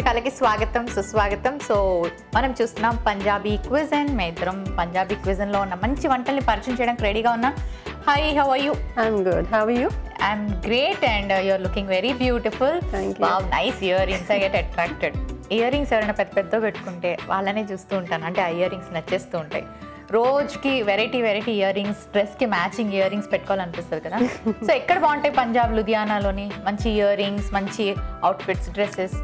వంటకాలకి స్వాగతం సుస్వాగతం. సో మనం చూస్తున్నాం పంజాబీ క్విజన్. మేమిద్దరం పంజాబీ క్విజన్ లో ఉన్న మంచి వంటల్ని పరిచయం చేయడానికి రెడీగా ఉన్నాం. Hi, how are you? I'm good. How are you? I'm great and you're looking very beautiful. Thank you. Wow, nice earrings. I get attracted. Earrings ఎవరైనా పెద్ద పెద్ద పెట్టుకుంటే వాళ్ళనే చూస్తూ ఉంటాను. అంటే ఆ ఇయరింగ్స్ నచ్చేస్తూ ఉంటాయి. రోజుకి వెరైటీ ఇయరింగ్స్, డ్రెస్కి మ్యాచింగ్ ఇయరింగ్స్ పెట్టుకోవాలనిపిస్తుంది కదా. సో ఎక్కడ బాగుంటాయి పంజాబ్ లుధియానాలోని మంచి ఇయరింగ్స్, మంచి అవుట్ఫిట్స్, డ్రెస్సెస్?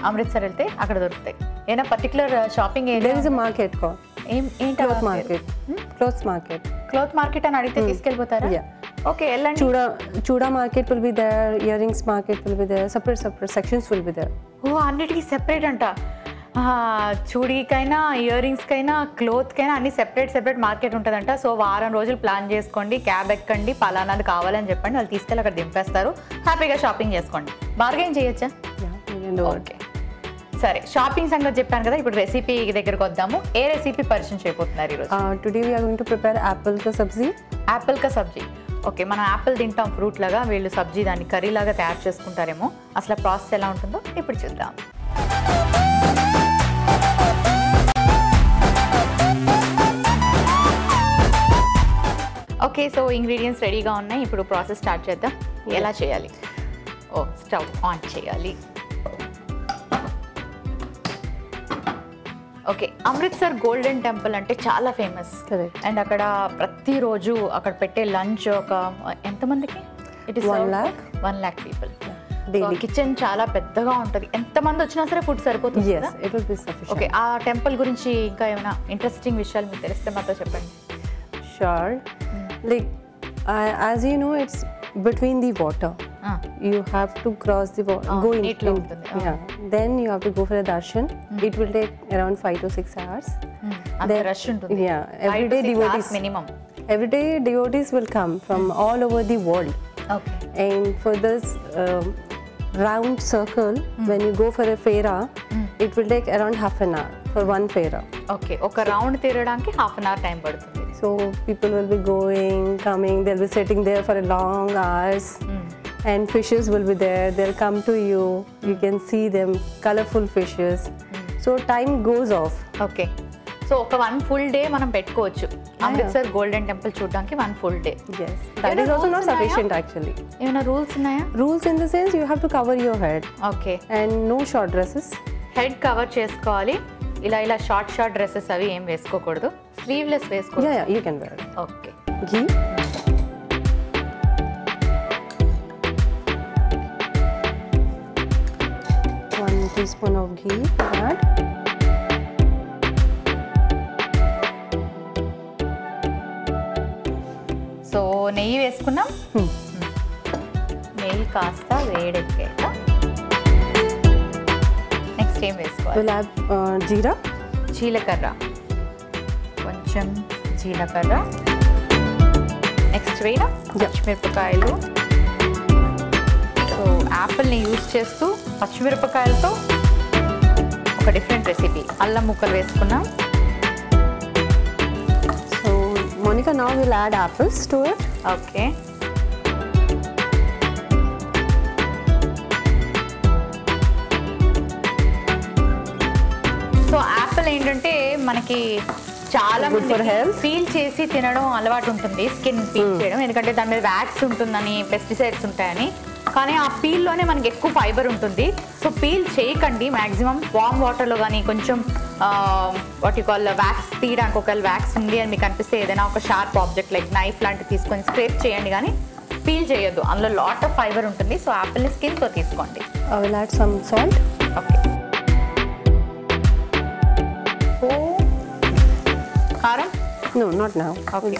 అమృత్సర్ వెళ్తే అక్కడ దొరుకుతాయి. ఏదైనా particular shopping area? There is a market called Cloth Market. Cloth Market. Cloth market అని అడిగితే తీసుకెళ్ళిపోతారా? ఓకే, వెళ్ళండి. Chuda market will be there, earrings market will be there, separate sections will be there. ఓ, అన్నిటికీ separate అంట. చూడీకైనా ఇయరింగ్స్కైనా క్లోత్కైనా అన్ని separate market ఉంటుందంట. So వారం రోజులు plan చేసుకోండి, క్యాబ్ ఎక్కండి, పలానాది కావాలని చెప్పండి, వాళ్ళు తీసుకెళ్ళి అక్కడ దింపేస్తారు. హ్యాపీగా షాపింగ్ చేసుకోండి. బార్గెయిన్ చేయొచ్చా? ఓకే, సరే. షాపింగ్ సంగతి చెప్పాను కదా, ఇప్పుడు రెసిపీ దగ్గరకు వద్దాము. ఏ రెసిపీ పరిచయం చేయబోతున్నారు ఈరోజు? Today we are going to prepare apple ka sabzi. Apple కా సబ్జీ. ఓకే, మనం యాపిల్ తింటాం ఫ్రూట్ లాగా, వీళ్ళు సబ్జీ దాన్ని కర్రీ లాగా తయారు చేసుకుంటారేమో. అసలు ప్రాసెస్ ఎలా ఉంటుందో ఇప్పుడు చూద్దాం. ఓకే, సో ఇంగ్రీడియంట్స్ రెడీగా ఉన్నాయి. ఇప్పుడు ప్రాసెస్ స్టార్ట్ చేద్దాం. ఎలా చేయాలి? ఓ, స్టవ్ ఆన్ చేయాలి. ఓకే, అమృత్సర్ గోల్డెన్ టెంపుల్ అంటే చాలా ఫేమస్. అండ్ అక్కడ ప్రతిరోజు అక్కడ పెట్టే లంచ్ ఒక ఎంతమందికి? It is 1 lakh people. Kitchen చాలా పెద్దగా ఉంటుంది. ఎంతమంది వచ్చినా సరే ఫుడ్ సరిపోతుంది. ఓకే, ఆ టెంపుల్ గురించి ఇంకా ఏమైనా ఇంట్రెస్టింగ్ విషయాలు మీకు తెలిస్తే మాతో చెప్పండి. Sure. Like as you know, it's between the water. You have to cross the water, go in. Yeah. Then you have to go for a darshan. It will take around 5 to 6 hours. Then rush ఉంటుంది. Yeah. Every day devotees minimum. Every day devotees will come from all over the world. Okay. And for this round circle, when you go for a fera, it will take around half an hour for one fera. Okay, ఒక round తిరగడానికి half an hour time పడుతుంది. So people will be going, coming, they'll be sitting there for a long hours. And fishes will be there, they'll come to you, you can see them, colorful fishes. So time goes off. Okay, so ఒక 1 full day మనం పెట్టుకోవచ్చు Amritsar golden temple చూడడానికి. 1 full day. Yes, that is also not sufficient actually. ఏమైనా rules ఉన్నాయా? Rules in the sense you have to cover your head. Okay. And no short dresses. Head cover చేసుకోవాలి. ఇలా short dresses అవి ఏం వేసుకోకూడదు. Sleeveless వేసుకోవాలి. Yeah, you can wear it. Okay. Ghee. One teaspoon of ghee. Add. So నెయ్యి వేసుకున్నాం. నెయ్యి కాస్త వేడెక్కాక నెక్స్ట్ ఏం వేసుకోవాలి? We'll add jeera. జీలకర్ర, కొంచెం జీలకర్ర. నెక్స్ట్ వేడ పచ్చిమిరపకాయలు. సో యాపిల్ని యూజ్ చేస్తూ పచ్చిమిరపకాయలతో ఒక డిఫరెంట్ రెసిపీ. అల్లం ముక్కలు వేసుకున్నాం. So Monica, now we'll add apples to it. Okay, so Apple ఏంటంటే మనకి చాలా మంది పీల్ చేసి తినడం అలవాటు ఉంటుంది, స్కిన్ పీల్ చేయడం. ఎందుకంటే దాని మీద వ్యాక్స్ ఉంటుందని, పెస్టిసైడ్స్ ఉంటాయని. కానీ ఆ పీల్లోనే మనకి ఎక్కువ ఫైబర్ ఉంటుంది. సో పీల్ చేయకండి మ్యాక్సిమం. వామ్ వాటర్లో కానీ కొంచెం వాట్ యు కాల్ వ్యాక్స్ తీయడానికి, ఒకవేళ వ్యాక్స్ ఉంది అని మీకు అనిపిస్తే ఏదైనా ఒక షార్ప్ ఆబ్జెక్ట్ లైక్ నైఫ్ లాంటివి తీసుకొని స్క్రేప్ చేయండి, కానీ పీల్ చేయొద్దు. అందులో లాట్ ఆఫ్ ఫైబర్ ఉంటుంది. సో యాపిల్ని స్కిన్తో తీసుకోండి. I will add some salt. Okay, కారం? No, not now. Okay.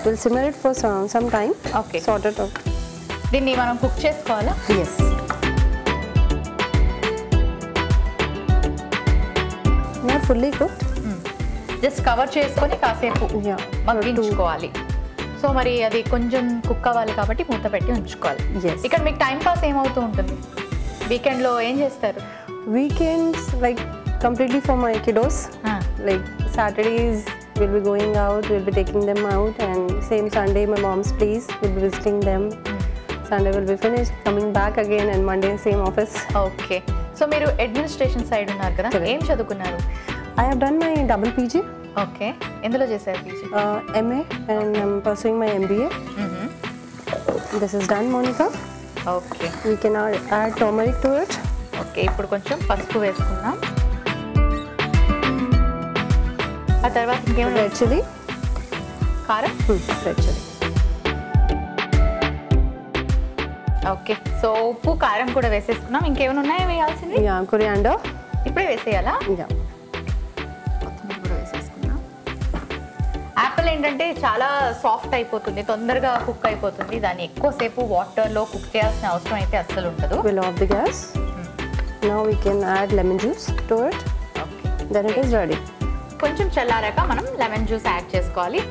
We'll simmer it for some time. Okay. Sort it out. దీన్ని మనం కుక్ చేసుకోవాలా? Yes. Not fully cooked. Just cover చేసుకొని కాసేపు Yeah. మగ్గించుకోవాలి. So మరి అది కొంచెం కుక్ అవ్వాలి కాబట్టి మూత పెట్టి ఉంచుకోవాలి. Yes. ఇక్కడ మీకు టైం పాస్ ఏమవుతూ ఉంటుంది? వీకెండ్లో ఏం చేస్తారు? Weekends, like completely for my kiddos. Like Saturdays we'll be going out, we'll be taking them out, and same Sunday my mom's place, we'll be visiting them. Sunday will be finished, coming back again, and Monday same office. Okay, so మీరు administration side ఉన్నారు కదా, ఏం చదువుకున్నారు? I have done my double PG. Okay, ఎందులో చేశారు PG? MA and I'm pursuing my MBA. This is done, Monica. Okay, We can add turmeric to it. Okay. ఇప్పుడు కొంచెం పసుపు వేసుకుందాం. ఆ తర్వాత ఇంకేమైనా? Red chili. కారం. Red chili. ఓకే, సో ఉప్పు కారం కూడా వేసేసుకున్నాం. ఇంకేమైనా ఉన్నాయా వేయాల్సింది? Yeah, coriander. ఇప్పుడే వేసేయాలా? Yeah. కొత్తిమీర కూడా వేసేసుకున్నాం. యాపిల్ ఏంటంటే చాలా సాఫ్ట్ అయిపోతుంది, తొందరగా కుక్ అయిపోతుంది. దాన్ని ఎక్కువసేపు వాటర్లో కుక్ చేయాల్సిన అవసరం అయితే అస్సలు ఉండదు. We'll off the gas. Now we can add lemon juice to it. Okay, Then it is ready. కొంచెం చల్లారాక మనం లెమన్ జ్యూస్ యాడ్ చేసుకోవాలి.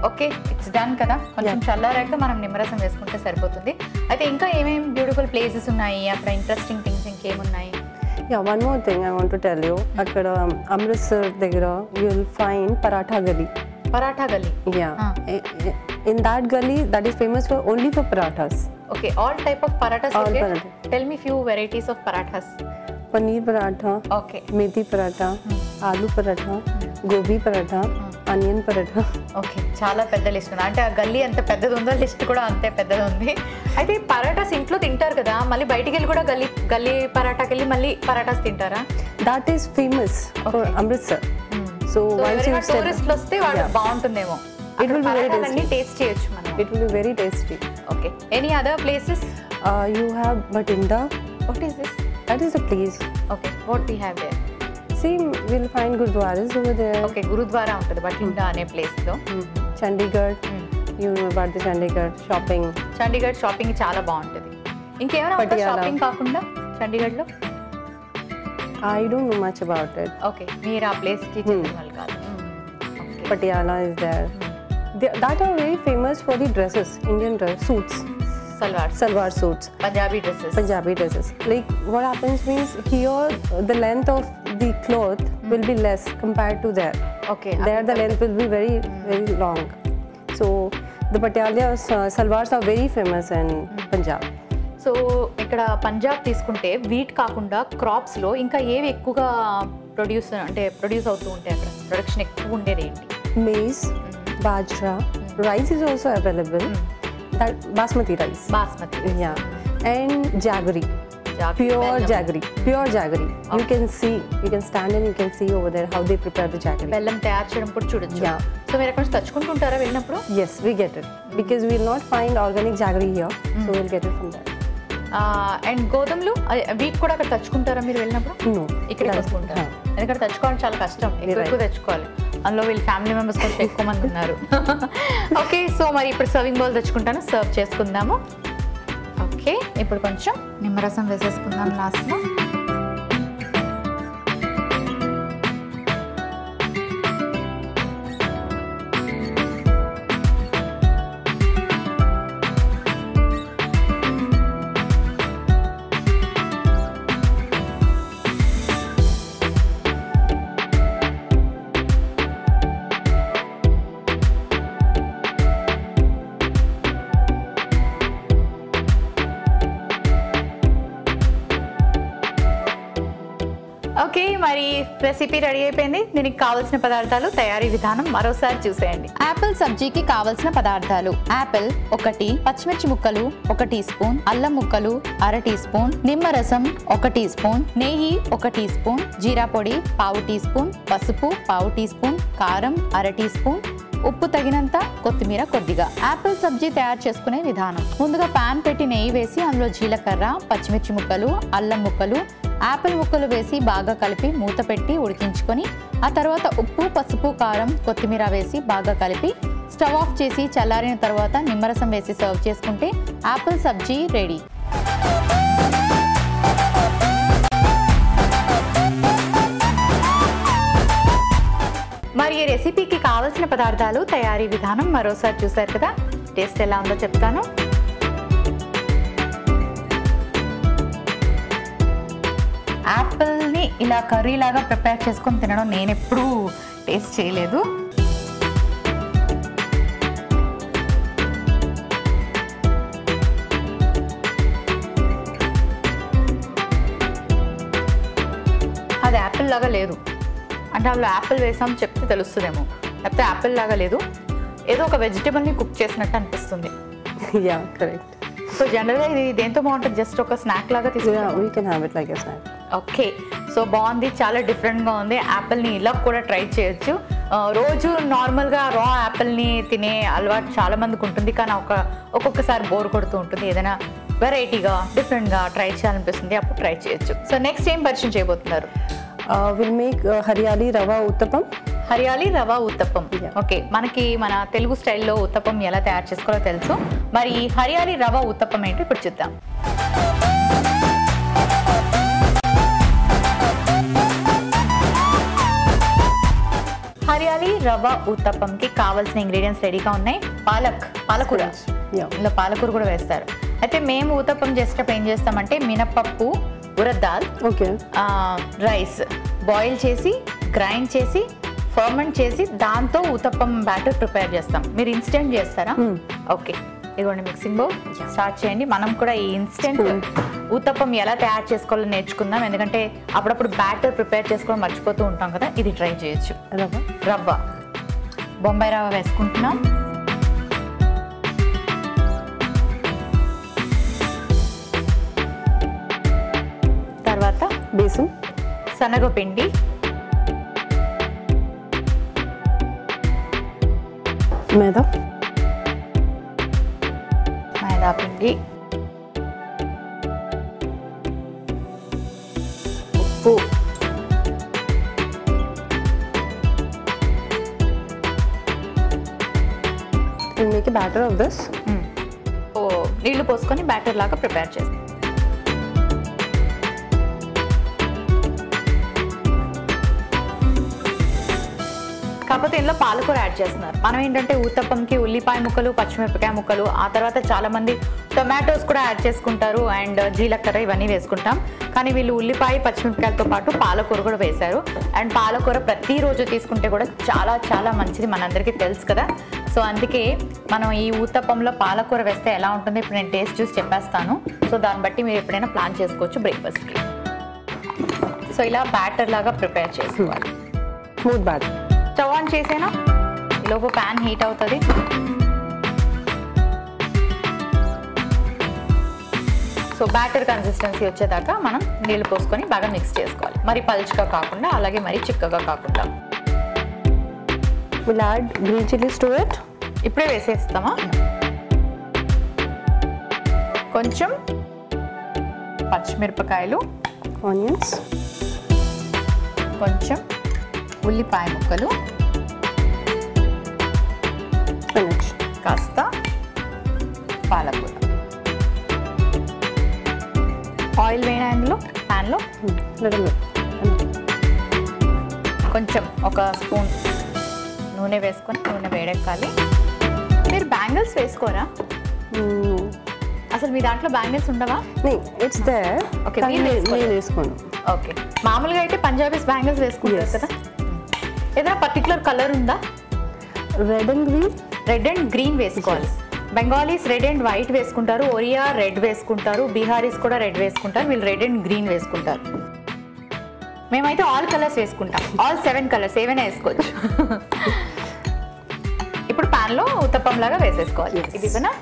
ఓకే, ఇట్స్ డన్ కదా. కొంచెం చల్లారాక మనం నిమ్మరసం వేసుకుంటే సరిపోతుంది. అయితే ఇంకా ఏమేమి బ్యూటిఫుల్ ప్లేసెస్ ఉన్నాయి అక్కడ, ఇంట్రెస్టింగ్ థింగ్స్ ఇంకేమున్నాయి? Yeah, one more thing I want to tell you. Akkada Amritsar దగ్గర you will find Paratha Gali. Paratha గల్లీ. Yeah. In that gully, that is famous for only for parathas. Okay, all type of parathas. All okay? parathas. Tell me few varieties of parathas. Paneer paratha, Okay. methi paratha, aloo paratha, gobi paratha, onion paratha. Okay, చాలా పెద్ద list ఉంది. అంటే ఆ గల్లీ ఎంత పెద్దది ఉందో list కూడా అంతే పెద్దది ఉంది. అయితే పరాటాస్ ఇంట్లో తింటారు కదా, మళ్ళీ బయటికి వెళ్ళి కూడా గల్లీ పరాటాకి వెళ్ళి మళ్ళీ పరాటాస్ తింటారా? That is famous for Amritsar. So once you టూరిస్టులు వస్తే వాళ్ళు బాగుంటుందేమో. It will be very అన్ని టేస్ట్ చేయొచ్చు మనం. It will be very tasty. Okay, any other places? You have Bhatinda. What is this? That is the place. Okay, what we have there? See, we'll find gurdwaras over there. Okay, gurdwara ఉంటుంది బఠిండా అనే place లో. Chandigarh. You know about the Chandigarh shopping. Chandigarh shopping చాలా బాగుంటుంది. ఇంకేమైనా Patiala. Shopping కాకుండా చండీగఢ్ లో? I don't know much about it. Okay, మీరు ఆ ప్లేస్ కి చెందిన వాళ్ళు కాదు. Okay, Patiala is there. That are very famous for the dresses, Indian suits, salwar, salwar suits, Punjabi dresses. Punjabi dresses. Like what happens means here the length of the cloth will be less compared to there. Okay, There the length will be very long. So the Patiala salwars are very famous in Punjab. So ఇక్కడ పంజాబ్ తీసుకుంటే wheat కాకుండా crops లో ఇంకా ఏవి ఎక్కువగా produce అవుతూ ఉంటాయి? అక్కడ ప్రొడక్షన్ ఎక్కువ ఉండేది ఏంటి? Maize, bajra, rice is also available. That basmati rice. Basmati. Yeah, and jaggery, pure jaggery. You can stand and you can see over there how they prepare the jaggery. బెల్లం తయారు చేయడం కూడా చూడొచ్చు. Yeah. సో మీరు ఎక్కడ నుంచి తెచ్చుకుంటుంటారా వెళ్ళినప్పుడు? Yes, we get it because we will not find organic jaggery here, so we'll get it from there. And గోధుమలు వీట్ కూడా అక్కడ తెచ్చుకుంటారా మీరు వెళ్ళినప్పుడు? No, ఇక్కడ తెచ్చుకుంటారా? ఎందుకంటే తెచ్చుకోవడం చాలా కష్టం, ఎక్కువ తెచ్చుకోవాలి. అందులో వీళ్ళ ఫ్యామిలీ మెంబర్స్ కొంచెం ఎక్కువ మంది ఉన్నారు. ఓకే, సో మరి ఇప్పుడు సర్వింగ్ బౌల్ తెచ్చుకుంటాను, సర్వ్ చేసుకుందాము. ఓకే, ఇప్పుడు కొంచెం నిమ్మరసం వేసేసుకుందాం లాస్ట్లో. ఓకే, మరి రెసిపీ రెడీ అయిపోయింది. దీనికి కావాల్సిన పదార్థాలు, తయారీ విధానం మరోసారి చూసేయండి. యాపిల్ సబ్జీకి కావాల్సిన పదార్థాలు: యాపిల్ 1, పచ్చిమిర్చి ముక్కలు 1 టీ స్పూన్, అల్లం ముక్కలు 1/2 టీ స్పూన్, నిమ్మరసం 1 టీ స్పూన్, నెయ్యి 1 టీ స్పూన్, జీరా పొడి 1/2 టీ స్పూన్, పసుపు 1/2 టీ స్పూన్, కారం 1/2 టీ స్పూన్, ఉప్పు తగినంత, కొత్తిమీర కొద్దిగా. యాపిల్ సబ్జీ తయారు చేసుకునే విధానం: ముందుగా పాన్ పెట్టి నెయ్యి వేసి అందులో జీలకర్ర, పచ్చిమిర్చి ముక్కలు, అల్లం ముక్కలు, యాపిల్ ముక్కలు వేసి బాగా కలిపి మూత పెట్టి ఉడికించుకొని ఆ తర్వాత ఉప్పు, పసుపు, కారం, కొత్తిమీర వేసి బాగా కలిపి స్టవ్ ఆఫ్ చేసి చల్లారిన తర్వాత నిమ్మరసం వేసి సర్వ్ చేసుకుంటే యాపిల్ సబ్జీ రెడీ. మరి ఈ రెసిపీకి కావాల్సిన పదార్థాలు, తయారీ విధానం మరోసారి చూసారు కదా. టేస్ట్ ఎలా ఉందో చెప్తాను. యాపిల్ని ఇలా కర్రీ లాగా ప్రిపేర్ చేసుకొని తినడం నేను ఎప్పుడూ టేస్ట్ చేయలేదు. అది యాపిల్ లాగా లేదు. అంటే అందులో యాపిల్ వేసాం చెప్తే తెలుస్తుందేమో, లేకపోతే యాపిల్ లాగా లేదు, ఏదో ఒక వెజిటేబుల్ని కుక్ చేసినట్టు అనిపిస్తుంది. Yeah correct. సో జనరల్గా ఇది దేంతో బాగుంటుంది? జస్ట్ ఒక స్నాక్ లాగా తీసుకుంటాం. We can have it like a snack. Okay, so బాగుంది, చాలా డిఫరెంట్గా ఉంది. యాపిల్ని ఇలా కూడా ట్రై చేయొచ్చు. రోజు నార్మల్గా రా యాపిల్ని తినే అలవాటు చాలా మందికి ఉంటుంది, కానీ ఒక్కొక్కసారి బోర్ కొడుతూ ఉంటుంది. ఏదైనా వెరైటీగా డిఫరెంట్గా ట్రై చేయాలనిపిస్తుంది, అప్పుడు ట్రై చేయొచ్చు. సో నెక్స్ట్ ఏం పరిచయం చేయబోతున్నారు? Will make hariyali rava uttapam. Hariyali rava uttapam. Okay, మనకి మన తెలుగు స్టైల్లో ఉత్తపం ఎలా తయారు చేసుకోవాలో తెలుసు. మరి ఈ హరియాలీ రవా ఉత్తపం ఏంటో ఇప్పుడు చూద్దాం. హరియాలీ రవ్వ ఉత్తపంకి కావాల్సిన ఇంగ్రీడియంట్స్ రెడీగా ఉన్నాయి. పాలకూర, ఇందులో పాలకూర కూడా వేస్తారు. అయితే మేము ఉత్తపం చేసేటప్పుడు ఏం చేస్తామంటే మినపప్పు, urad dal, okay, rice boil చేసి గ్రైండ్ చేసి ఫర్మెంట్ చేసి దాంతో ఉత్తపం బ్యాటర్ ప్రిపేర్ చేస్తాం. మీరు ఇన్స్టెంట్ చేస్తారా? ఓకే, ఇదిగోండి మిక్సింగ్ బౌల్, స్టార్ట్ చేయండి. మనం కూడా ఈ ఇన్స్టెంట్ ఉత్తపం ఎలా తయారు చేసుకోవాలో నేర్చుకుందాం, ఎందుకంటే అప్పుడప్పుడు బ్యాటర్ ప్రిపేర్ చేసుకోవడం మర్చిపోతూ ఉంటాం కదా, ఇది ట్రై చేయొచ్చు. రవ్వ, బొంబాయి రవ్వ వేసుకుంటున్నాం. తర్వాత బేసన్, శనగపిండి, మైదా పిండి, ఉప్పు, make a batter of this. నీళ్లు పోసుకొని బ్యాటర్ లాగా ప్రిపేర్ చేస్తాం. కాకపోతే ఇందులో పాలకూర యాడ్ చేస్తున్నారు. మనం ఏంటంటే ఉత్తపంకి ఉల్లిపాయ ముక్కలు, పచ్చిమిరపకాయ ముక్కలు, ఆ తర్వాత చాలా మంది టొమాటోస్ కూడా యాడ్ చేసుకుంటారు అండ్ జీలకర్ర ఇవన్నీ వేసుకుంటాం. కానీ వీళ్ళు ఉల్లిపాయ పచ్చిమిరపకాయలతో పాటు పాలకూర కూడా వేశారు. అండ్ పాలకూర ప్రతిరోజు తీసుకుంటే కూడా చాలా చాలా మంచిది, మనందరికీ తెలుసు కదా. సో అందుకే మనం ఈ ఉత్తపంలో పాలకూర వేస్తే ఎలా ఉంటుంది ఇప్పుడు నేను టేస్ట్ చూసి చెప్పేస్తాను. సో దాన్ని బట్టి మీరు ఎప్పుడైనా ప్లాన్ చేసుకోవచ్చు బ్రేక్ఫాస్ట్కి. సో ఇలా బ్యాటర్ లాగా ప్రిపేర్ చేసుకోవాలి. Smooth batter. స్టవ్ ఆన్ చేసేనా, లోపు ప్యాన్ హీట్ అవుతుంది. సో బ్యాటర్ కన్సిస్టెన్సీ వచ్చేదాకా మనం నీళ్ళు పోసుకొని బాగా మిక్స్ చేసుకోవాలి. మరి పలుచగా కాకుండా అలాగే మరి చిక్కగా కాకుండా. We'll add green chilies to it. ఇప్పుడే వేసేస్తామా? కొంచెం పచ్చిమిరపకాయలు, ఆనియన్స్, కొంచెం ఉల్లిపాయ ముక్కలు, స్పినచ్, కాస్త పాలకూర. ఆయిల్ వేయనా ఇందులో ప్యాన్లో? కొంచెం ఒక స్పూన్ నూనె వేసుకొని నూనె వేడెక్కాలి. మీరు బ్యాంగిల్స్ వేసుకోరా? అసలు మీ దాంట్లో బ్యాంగిల్స్ ఉండవా? It's there. ఓకే, నేను వేసుకోను. ఓకే, మామూలుగా అయితే పంజాబీస్ బ్యాంగిల్స్ వేసుకుంటారు కదా. ఏదైనా పర్టికులర్ కలర్ ఉందా? Red and green. Red and green వేసుకోవాలి. బెంగాలీస్ రెడ్ అండ్ వైట్ వేసుకుంటారు, ఒరియా రెడ్ వేసుకుంటారు, బీహారీస్ కూడా రెడ్ వేసుకుంటారు, వీళ్ళు రెడ్ అండ్ గ్రీన్ వేసుకుంటారు. మేమైతే ఆల్ కలర్స్ వేసుకుంటాం. ఆల్ 7 కలర్స్ ఏవైనా వేసుకోవచ్చు. ఇప్పుడు ప్యాన్లో ఉత్తపం లాగా వేసేసుకోవాలి. ఇది ఇవ్వనా?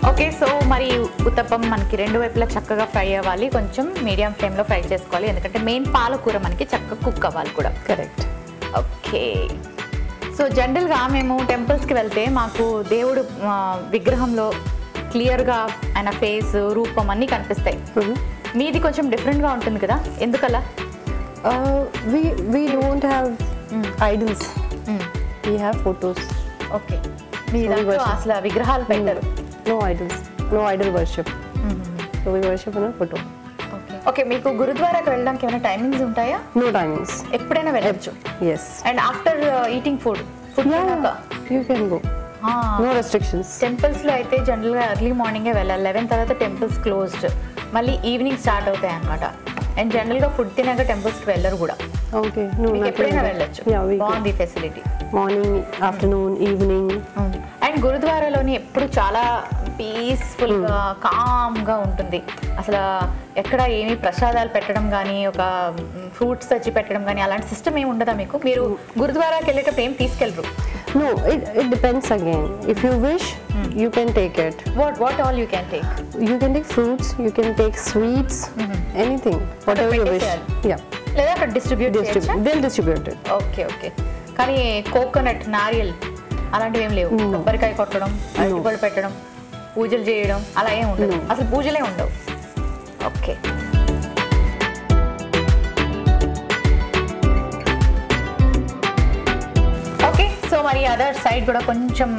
ఓకే, సో మరి ఉత్తపం మనకి రెండు వైపులా చక్కగా ఫ్రై అవ్వాలి. కొంచెం మీడియం ఫ్లేమ్లో ఫ్రై చేసుకోవాలి, ఎందుకంటే మెయిన్ పాలకూర మనకి చక్కగా కుక్ అవ్వాలి కూడా. కరెక్ట్. ఓకే, సో జనరల్గా మేము టెంపుల్స్కి వెళ్తే మాకు దేవుడు విగ్రహంలో క్లియర్గా ఆయన ఫేస్, రూపం అన్నీ కనిపిస్తాయి. మీది కొంచెం డిఫరెంట్గా ఉంటుంది కదా, ఎందుకలా? We don't have idols. We have photos. Okay, మీ దాంట్లో అసలు విగ్రహాలు పెట్టరు? No idols. No idol worship. So we worship on a photo. Okay, మీకు గురుద్వారాకి వెళ్ళడానికి ఏమైనా టైమింగ్స్ ఉంటాయా? No timings. ఎప్పుడైనా వెళ్ళొచ్చు. Yes. And after eating food you can go. No restrictions. టెంపుల్స్లో అయితే జనరల్గా ఎర్లీ మార్నింగే వెళ్ళాలి. 11 తర్వాత టెంపుల్స్ క్లోజ్డ్, మళ్ళీ ఈవినింగ్ స్టార్ట్ అవుతాయి అన్నమాట. అండ్ జనరల్ గా ఫుడ్ తినాక టెంపుల్స్ కి వెళ్ళరు కూడా. ఓకే, నువ్వు ఎప్పుడైనా వెళ్ళొచ్చు. బాగుంది facility. Morning, afternoon, evening. And గురుద్వారాలోని ఎప్పుడు చాలా పీస్ఫుల్ గా కామ్ గా ఉంటుంది. అసలు ఎక్కడ ఏమి ప్రసాదాలు పెట్టడం కానీ, ఒక ఫ్రూట్స్ తెచ్చి పెట్టడం కానీ అలాంటి సిస్టమ్ ఏమి ఉండదా మీకు? మీరు గురుద్వారాకి వెళ్ళేటప్పుడు ఏం తీసుకెళ్ళరు? No, it depends again. If you wish, you can take it. What all you can take? You can take fruits, you can take sweets, anything, whatever you wish. Yeah. లేదా అక్కడ డిస్ట్రిబ్యూట్ చేయొచ్చా? They'll distribute it. Okay okay. కానీ coconut, Nariyal అలాంటివి ఏం లేవు? కొబ్బరికాయ కొట్టడం, అరటిపళ్ళు పెట్టడం, పూజలు చేయడం అలా ఏం ఉండదు? అసలు పూజలే ఉండవు. ఓకే. సో మరి అదర్ సైడ్ కూడా కొంచెం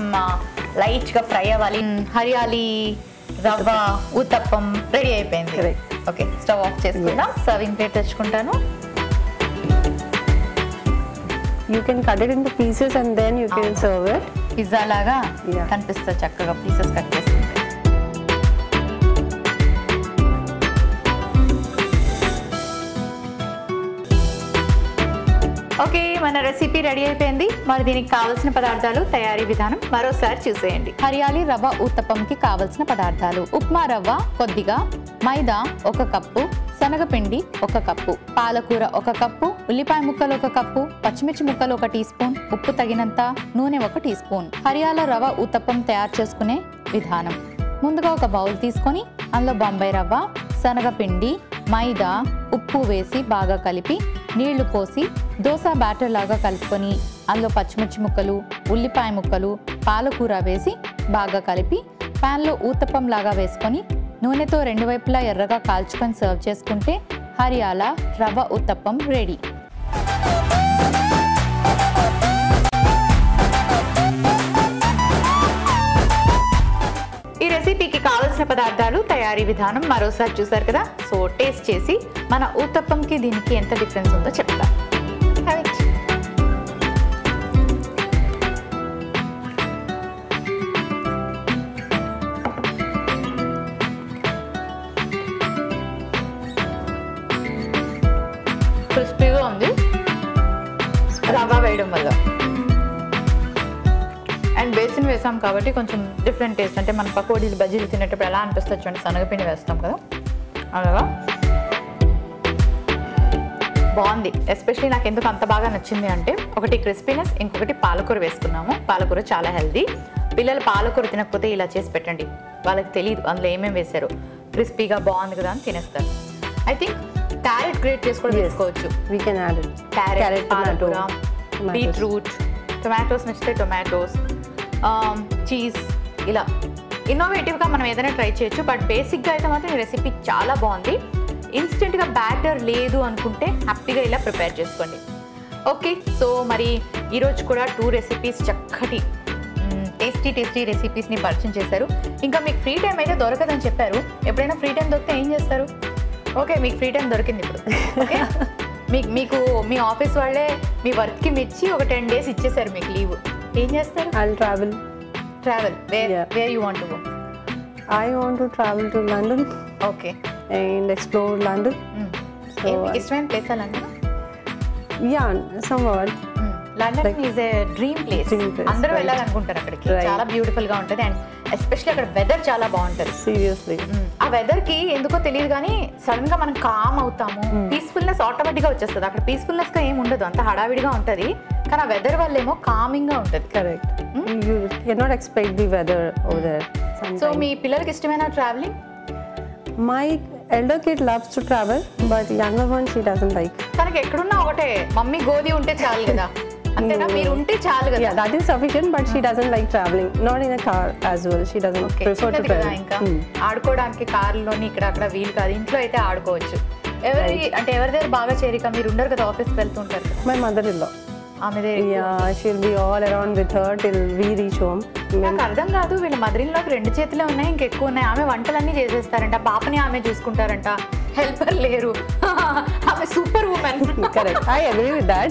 లైట్ గా ఫ్రై అవ్వాలి. హరియాలి రవ్వ ఉత్తప్పం రెడీ అయిపోయింది. ఓకే, స్టవ్ ఆఫ్ చేసుకుందాం. సర్వింగ్ ప్లేట్ తెచ్చుకుంటాను. You can cut it into pieces and then you can serve it. Pizza లాగా కనిపిస్తుంది చక్కగా పీసెస్ కట్ చేసి. ఓకే, మన రెసిపీ రెడీ అయిపోయింది. మరి దీనికి కావాల్సిన పదార్థాలు, తయారీ విధానం మరోసారి చూసేయండి. హరియాలి రవ్వ ఉత్తప్పంకి కావలసిన పదార్థాలు: ఉప్మా రవ్వ కొద్దిగా, మైదా 1 కప్పు, శనగపిండి 1 కప్పు, పాలకూర 1 కప్పు, ఉల్లిపాయ ముక్కలు 1 కప్పు, పచ్చిమిర్చి ముక్కలు 1 టీ స్పూన్, ఉప్పు తగినంత, నూనె 1 టీ స్పూన్. హరియాల రవ్వ ఉత్తప్పం తయారు చేసుకునే విధానం: ముందుగా ఒక బౌల్ తీసుకొని అందులో బొంబాయి రవ్వ, శనగపిండి, మైదా, ఉప్పు వేసి బాగా కలిపి నీళ్లు పోసి దోశ బ్యాటర్ లాగా కలుపుకొని అందులో పచ్చిమిర్చి ముక్కలు, ఉల్లిపాయ ముక్కలు, పాలకూర వేసి బాగా కలిపి ప్యాన్లో ఊతప్పం లాగా వేసుకొని నూనెతో 2 వైపులా ఎర్రగా కాల్చుకొని సర్వ్ చేసుకుంటే హరియాల రవ్వ ఉత్తప్పం రెడీ. ఈ రెసిపీకి కావాల్సిన పదార్థాలు, తయారీ విధానం మరోసారి చూసారు కదా. సో టేస్ట్ చేసి మన ఊతప్పంకి దీనికి ఎంత డిఫరెన్స్ ఉందో చెప్తా. క్రిస్పీగా ఉంది రవ్వ వేయడం వల్ల. అండ్ బేసిన్ వేసాం కాబట్టి కొంచెం డిఫరెంట్ టేస్ట్. అంటే మన పకోడీలు, బజ్జీలు తినేటప్పుడు ఎలా అనిపిస్తుంది చూడండి, శనగపిండి వేస్తాం కదా అలాగా. బాగుంది. ఎస్పెషలీ నాకు ఎందుకు అంత బాగా నచ్చింది అంటే, ఒకటి క్రిస్పీనెస్, ఇంకొకటి పాలకూర వేసుకున్నాము. పాలకూర చాలా హెల్దీ. పిల్లలు పాలకూర తినకపోతే ఇలా చేసి పెట్టండి, వాళ్ళకి తెలియదు అందులో ఏమేమి వేశారు. క్రిస్పీగా బాగుంది కదా అని తినేస్తారు. ఐ థింక్ క్యారెట్ గ్రేట్ చేసి కూడా వేసుకోవచ్చు. క్యారెట్, పాలకూర, బీట్రూట్, టొమాటోస్ నచ్చితే టొమాటోస్, చీజ్, ఇలా ఇన్నోవేటివ్గా మనం ఏదైనా ట్రై చేయొచ్చు. బట్ బేసిక్గా అయితే మాత్రం ఈ రెసిపీ చాలా బాగుంది. ఇన్స్టెంట్గా బ్యాటర్ లేదు అనుకుంటే హ్యాపీగా ఇలా ప్రిపేర్ చేసుకోండి. ఓకే, సో మరి ఈరోజు కూడా 2 రెసిపీస్ చక్కటి టేస్టీ రెసిపీస్ని పరిచయం చేశారు. ఇంకా మీకు ఫ్రీ టైం అయితే దొరకదని చెప్పారు. ఎప్పుడైనా ఫ్రీ టైం దొరికితే ఏం చేస్తారు? ఓకే, మీకు ఫ్రీ టైం దొరికింది ఇప్పుడు. ఓకే, మీకు మీ ఆఫీస్ వాళ్ళే మీ వర్క్కి మెచ్చి ఒక 10 days ఇచ్చేసారు మీకు లీవ్. ఏం చేస్తారు? I'll travel. Where you want to go? I want to travel to London. Okay. And explore London. So ఇష్టమైన place London? Yeah, somewhat. London is a dream place. అందరూ వెళ్ళాలనుకుంటారు అక్కడికి. చాలా బ్యూటిఫుల్ గా ఉంటుంది. అండ్ ఎస్పెషల్లీ అక్కడ weather చాలా బాగుంటుంది. Seriously ఆ వెదర్ కి ఎందుకో తెలియదు కానీ సడన్ గా మనం కామ్ అవుతాము. పీస్ఫుల్నెస్ ఆటోమేటిక్ గా వచ్చేస్తుంది. అక్కడ పీస్ఫుల్నెస్ గా ఏమి ఉండదు, అంత హడావిడిగా ఉంటది. కానీ ఆ వెదర్ వల్ల ఏమో కామింగ్ గా ఉంటది. Correct. You cannot expect the weather over there. So మీ పిల్లలకి ఇష్టమైన travelling? My elder kid loves to travel, but younger one she doesn't like. తనకి ఎక్కడున్నా ఒకటే, మమ్మీ గోది ఉంటే చాలు కదా, అంతేనా? మీరు ఉంటే చాలు కదా. Yeah, that is sufficient, but she doesn't like traveling. Not in a car as well. She doesn't prefer to travel. ఇంకా ఆడుకోవడానికి కార్లోని ఇక్కడ అక్కడ వీలు కాదు. ఇంట్లో అయితే ఆడుకోవచ్చు. ఎవరి దగ్గర బాగా చేరిక? మీరు ఉండరు కదా, ఆఫీస్కి వెళ్తూ ఉంటారు కదా. My mother-in-law. Yeah, she'll be all around with her till we reach home. నాకు అర్థం కాదు, వీళ్ళ మదర్-ఇన్-లాకి 2 చేతులే ఉన్నాయి, ఇంకెక్కువ ఉన్నాయి. ఆమె వంటలన్నీ చేసేస్తారంట, పాపని ఆమె చూసుకుంటారంట, హెల్పర్ లేరు. ఆమె super women. Correct. I agree with that.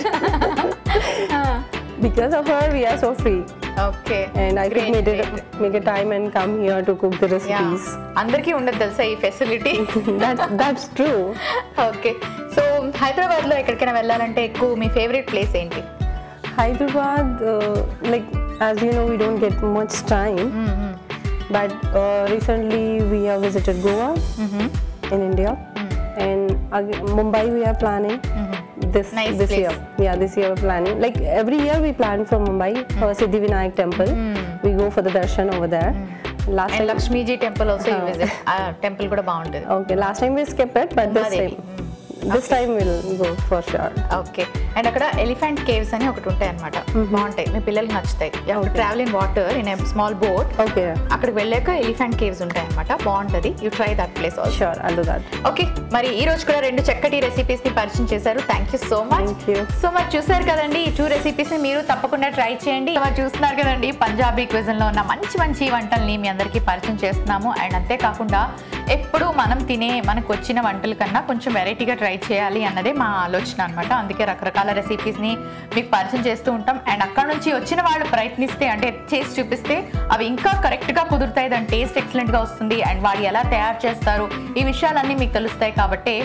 Because of her we are so free. Okay And I could make a time and come here to cook the recipes. అందరికీ ఉండదు తెలుసా ఈ facility. That's true. Okay so Hyderabad లో ఎక్కడికైనా వెళ్ళాలంటే ఎక్కువ మీ favourite place ఏంటి? Hyderabad, like as you know, we don't get much time. But recently we have visited Goa in India, and again, Mumbai we are planning this place. year. Yeah, this year we're planning. Like every year we plan for Mumbai for Siddhivinayak temple. We go for the darshan over there. Last and time, Lakshmiji temple also you visit. ఆ temple కూడా బాగుంటుంది. okay, last time we skipped it, but this time we'll go for sure. Okay and అక్కడ elephant caves అని ఒకటి ఉంటాయి అనమాట. బాగుంటాయి, మీ పిల్లలకి నచ్చుతాయి. Travel in water in a small boat. Okay, అక్కడికి వెళ్ళాక ఎలిఫెంట్ కేవ్స్ ఉంటాయి అనమాట. బాగుంటది, you try that place also. sure, I'll do that. Okay మరి ఈ రోజు కూడా 2 చక్కటి రెసిపీస్ ని పరిచయం చేశారు. Thank you so much. Thank you. So మరి చూసారు కదండి, ఈ 2 రెసిపీస్ ని మీరు తప్పకుండా ట్రై చేయండి. మరి చూస్తున్నారు కదండి, పంజాబీ క్విజన్ లో ఉన్న మంచి మంచి వంటల్ని మీ అందరికీ పరిచయం చేస్తున్నాము. అండ్ అంతేకాకుండా ఎప్పుడు మనం తినే మనకు వచ్చిన వంటల కన్నా కొంచెం వెరైటీగా ట్రై చేయాలి అన్నదే మా ఆలోచన అనమాట. అందుకే రకరకాల రెసిపీస్ ని మీకు పరిచయం చేస్తూ ఉంటాం. అండ్ అక్కడ నుంచి వచ్చిన వాళ్ళు ప్రయత్నిస్తే అంటే చేసి చూపిస్తే అవి ఇంకా కరెక్ట్ గా కుదురుతాయి, దాని టేస్ట్ ఎక్సలెంట్ గా వస్తుంది. అండ్ వాళ్ళు ఎలా తయారు చేస్తారు ఈ విషయాలన్నీ మీకు తెలుస్తాయి. కాబట్టి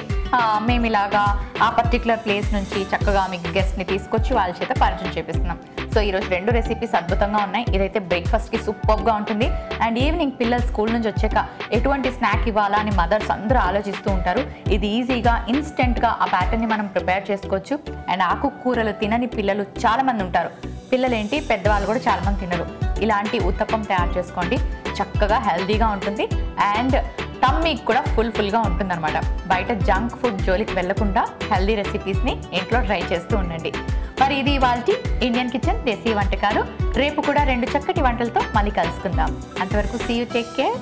మేము ఇలాగా ఆ పర్టికులర్ ప్లేస్ నుంచి చక్కగా మీకు గెస్ట్ ని తీసుకొచ్చి వాళ్ళ చేత పరిచయం చేపిస్తున్నాం. సో ఈరోజు 2 రెసిపీస్ అద్భుతంగా ఉన్నాయి. ఇదైతే బ్రేక్ఫాస్ట్ కి సూపర్ గా ఉంటుంది. అండ్ ఈవినింగ్ పిల్లలు స్కూల్ నుంచి వచ్చాక ఎటువంటి స్నాక్ ఇవ్వాలా అని మదర్స్ అందరూ ఆలోచిస్తూ ఉంటారు. ఇది ఈజీగా ఇన్స్టెంట్ గా ఆ ప్యాటర్న్ ని మనం ప్రిపేర్ చేసుకోవచ్చు. అండ్ ఆకుకూరలు తినని పిల్లలు చాలా మంది ఉంటారు. పిల్లలు ఏంటి, పెద్దవాళ్ళు కూడా చాలా మంది తినరు. ఇలాంటి ఉత్తప్పం తయారు చేసుకోండి, చక్కగా హెల్దీగా ఉంటుంది. అండ్ టమ్మీకి కూడా ఫుల్గా ఉంటుంది అనమాట. బయట జంక్ ఫుడ్ జోలికి వెళ్లకుండా హెల్దీ రెసిపీస్ని ఇంట్లో ట్రై చేస్తూ ఉండండి. మరి ఇది ఇవాల్టి ఇండియన్ కిచెన్ దేశీ వంటకాలు. రేపు కూడా 2 చక్కటి వంటలతో మళ్ళీ కలుసుకుందాం. అంతవరకు సీ యూ, టేక్ కేర్.